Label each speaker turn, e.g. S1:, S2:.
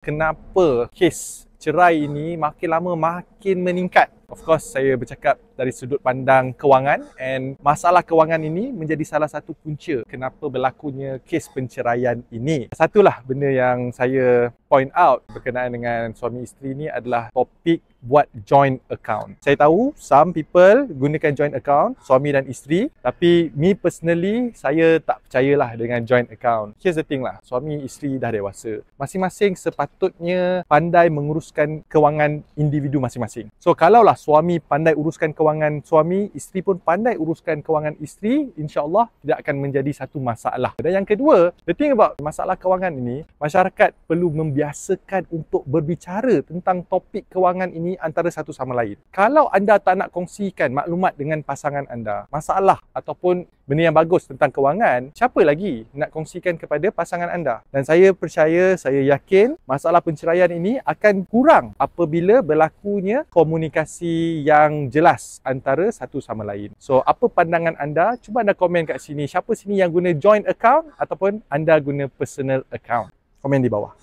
S1: Kenapa kes cerai ini makin lama makin meningkat? Of course, saya bercakap dari sudut pandang kewangan, and masalah kewangan ini menjadi salah satu punca kenapa berlakunya kes penceraian ini. Satulah benda yang saya point out berkenaan dengan suami isteri ni adalah topik buat joint account. Saya tahu some people gunakan joint account, suami dan isteri, tapi me personally, saya tak percayalah dengan joint account. Here's the thing lah, suami isteri dah dewasa. Masing-masing sepatutnya pandai menguruskan kewangan individu masing-masing. So kalaulah suami pandai uruskan kewangan suami, isteri pun pandai uruskan kewangan isteri, insya-Allah tidak akan menjadi satu masalah. Dan yang kedua, the thing about masalah kewangan ini, masyarakat perlu membiasakan untuk berbicara tentang topik kewangan ini antara satu sama lain. Kalau anda tak nak kongsikan maklumat dengan pasangan anda, masalah ataupun benda yang bagus tentang kewangan, siapa lagi nak kongsikan kepada pasangan anda? Dan saya percaya, saya yakin masalah penceraian ini akan kurang apabila berlakunya komunikasi yang jelas antara satu sama lain. So, apa pandangan anda? Cuba anda komen kat sini. Siapa sini yang guna joint account ataupun anda guna personal account? Komen di bawah.